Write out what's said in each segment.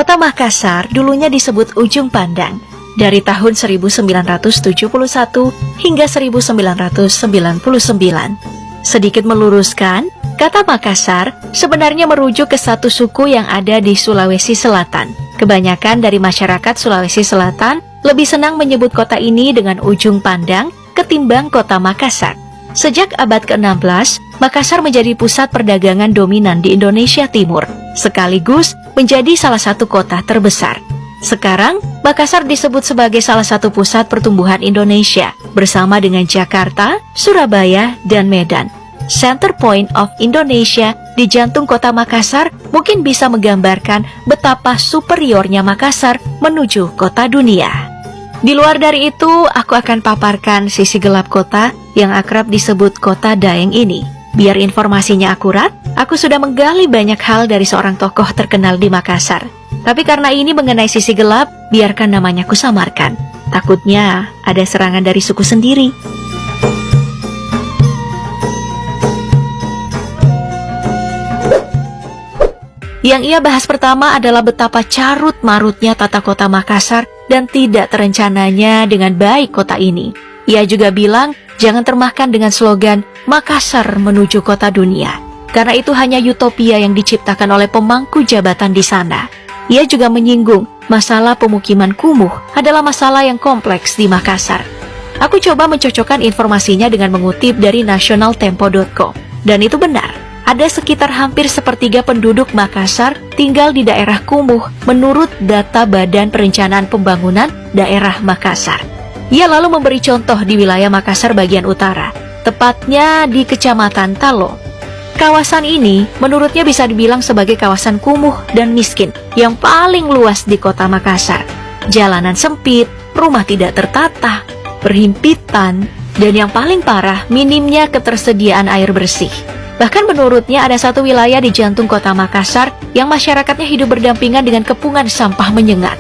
Kota Makassar dulunya disebut Ujung Pandang dari tahun 1971 hingga 1999. Sedikit meluruskan, kata Makassar sebenarnya merujuk ke satu suku yang ada di Sulawesi Selatan. Kebanyakan dari masyarakat Sulawesi Selatan lebih senang menyebut kota ini dengan Ujung Pandang ketimbang kota Makassar. Sejak abad ke-16, Makassar menjadi pusat perdagangan dominan di Indonesia Timur, sekaligus menjadi salah satu kota terbesar. Sekarang, Makassar disebut sebagai salah satu pusat pertumbuhan Indonesia, bersama dengan Jakarta, Surabaya, dan Medan. Center Point of Indonesia di jantung kota Makassar mungkin bisa menggambarkan betapa superiornya Makassar menuju kota dunia. Di luar dari itu, aku akan paparkan sisi gelap kota yang akrab disebut kota Daeng ini. Biar informasinya akurat, aku sudah menggali banyak hal dari seorang tokoh terkenal di Makassar. Tapi karena ini mengenai sisi gelap, biarkan namanya kusamarkan. Takutnya ada serangan dari suku sendiri. Yang ia bahas pertama adalah betapa carut-marutnya tata kota Makassar dan tidak terencananya dengan baik kota ini. Ia juga bilang jangan termakan dengan slogan Makassar menuju kota dunia, karena itu hanya utopia yang diciptakan oleh pemangku jabatan di sana. Ia juga menyinggung masalah pemukiman kumuh adalah masalah yang kompleks di Makassar. Aku coba mencocokkan informasinya dengan mengutip dari nationaltempo.com, dan itu benar. Ada sekitar hampir sepertiga penduduk Makassar tinggal di daerah kumuh menurut data Badan Perencanaan Pembangunan Daerah Makassar. Ia lalu memberi contoh di wilayah Makassar bagian utara, tepatnya di Kecamatan Talo. Kawasan ini menurutnya bisa dibilang sebagai kawasan kumuh dan miskin yang paling luas di kota Makassar. Jalanan sempit, rumah tidak tertata, berhimpitan, dan yang paling parah minimnya ketersediaan air bersih. Bahkan menurutnya ada satu wilayah di jantung kota Makassar yang masyarakatnya hidup berdampingan dengan kepungan sampah menyengat.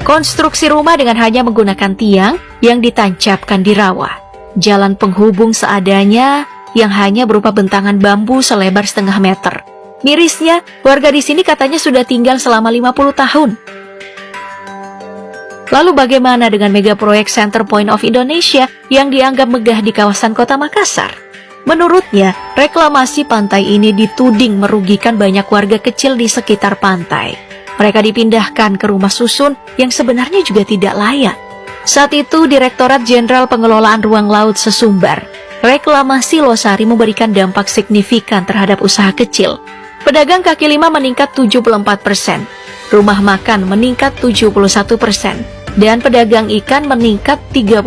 Konstruksi rumah dengan hanya menggunakan tiang yang ditancapkan di rawa. Jalan penghubung seadanya yang hanya berupa bentangan bambu selebar setengah meter. Mirisnya, warga di sini katanya sudah tinggal selama 50 tahun. Lalu bagaimana dengan mega proyek Center Point of Indonesia yang dianggap megah di kawasan kota Makassar? Menurutnya, reklamasi pantai ini dituding merugikan banyak warga kecil di sekitar pantai. Mereka dipindahkan ke rumah susun yang sebenarnya juga tidak layak. Saat itu, Direktorat Jenderal Pengelolaan Ruang Laut sesumbar, reklamasi Losari memberikan dampak signifikan terhadap usaha kecil. Pedagang kaki lima meningkat 74%, rumah makan meningkat 71%, dan pedagang ikan meningkat 30%.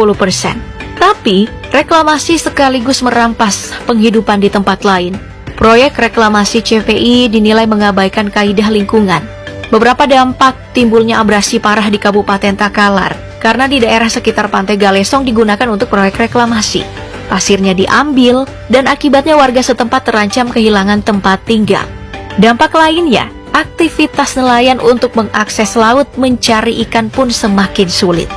Tapi, reklamasi sekaligus merampas penghidupan di tempat lain. Proyek reklamasi CPI dinilai mengabaikan kaidah lingkungan. Beberapa dampak timbulnya abrasi parah di Kabupaten Takalar, karena di daerah sekitar Pantai Galesong digunakan untuk proyek reklamasi. Pasirnya diambil, dan akibatnya warga setempat terancam kehilangan tempat tinggal. Dampak lainnya, aktivitas nelayan untuk mengakses laut mencari ikan pun semakin sulit.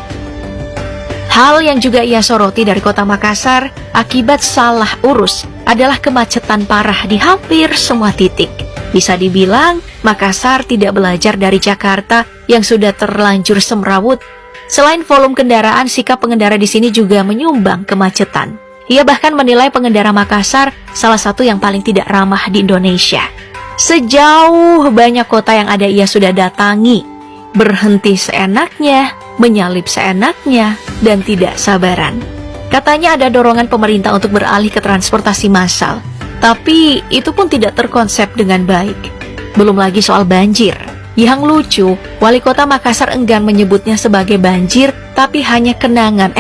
Hal yang juga ia soroti dari kota Makassar akibat salah urus adalah kemacetan parah di hampir semua titik. Bisa dibilang, Makassar tidak belajar dari Jakarta yang sudah terlanjur semrawut. Selain volume kendaraan, sikap pengendara di sini juga menyumbang kemacetan. Ia bahkan menilai pengendara Makassar salah satu yang paling tidak ramah di Indonesia. Sejauh banyak kota yang ada ia sudah datangi, berhenti seenaknya, menyalip seenaknya, dan tidak sabaran. Katanya ada dorongan pemerintah untuk beralih ke transportasi massal, tapi itu pun tidak terkonsep dengan baik. Belum lagi soal banjir. Yang lucu, wali kota Makassar enggan menyebutnya sebagai banjir, tapi hanya genangan.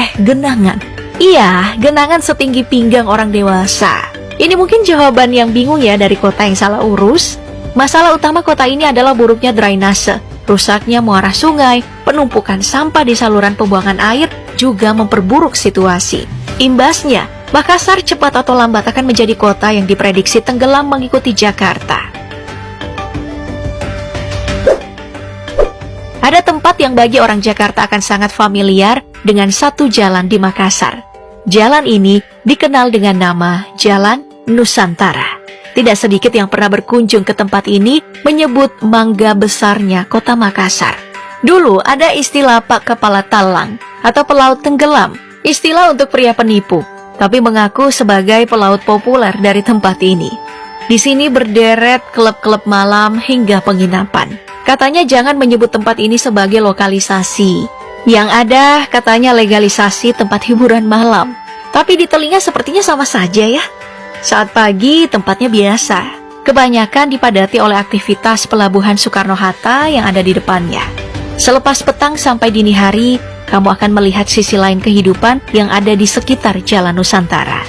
Iya, genangan setinggi pinggang orang dewasa. Ini mungkin jawaban yang bingung ya dari kota yang salah urus. Masalah utama kota ini adalah buruknya drainase, rusaknya muara sungai, penumpukan sampah di saluran pembuangan air juga memperburuk situasi. Imbasnya, Makassar cepat atau lambat akan menjadi kota yang diprediksi tenggelam mengikuti Jakarta. Ada tempat yang bagi orang Jakarta akan sangat familiar dengan satu jalan di Makassar. Jalan ini dikenal dengan nama Jalan Nusantara. Tidak sedikit yang pernah berkunjung ke tempat ini menyebut mangga besarnya kota Makassar. Dulu ada istilah Pak Kepala Talang atau pelaut tenggelam, istilah untuk pria penipu, tapi mengaku sebagai pelaut populer dari tempat ini. Di sini berderet klub-klub malam hingga penginapan. Katanya jangan menyebut tempat ini sebagai lokalisasi. Yang ada katanya legalisasi tempat hiburan malam. Tapi di telinga sepertinya sama saja ya. Saat pagi tempatnya biasa. Kebanyakan dipadati oleh aktivitas pelabuhan Soekarno-Hatta yang ada di depannya. Selepas petang sampai dini hari, kamu akan melihat sisi lain kehidupan yang ada di sekitar Jalan Nusantara.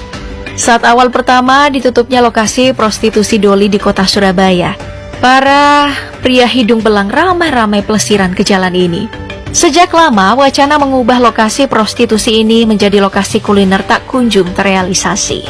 Saat awal pertama ditutupnya lokasi prostitusi doli di kota Surabaya, para pria hidung belang ramai-ramai pelesiran ke jalan ini. Sejak lama, wacana mengubah lokasi prostitusi ini menjadi lokasi kuliner tak kunjung terrealisasi.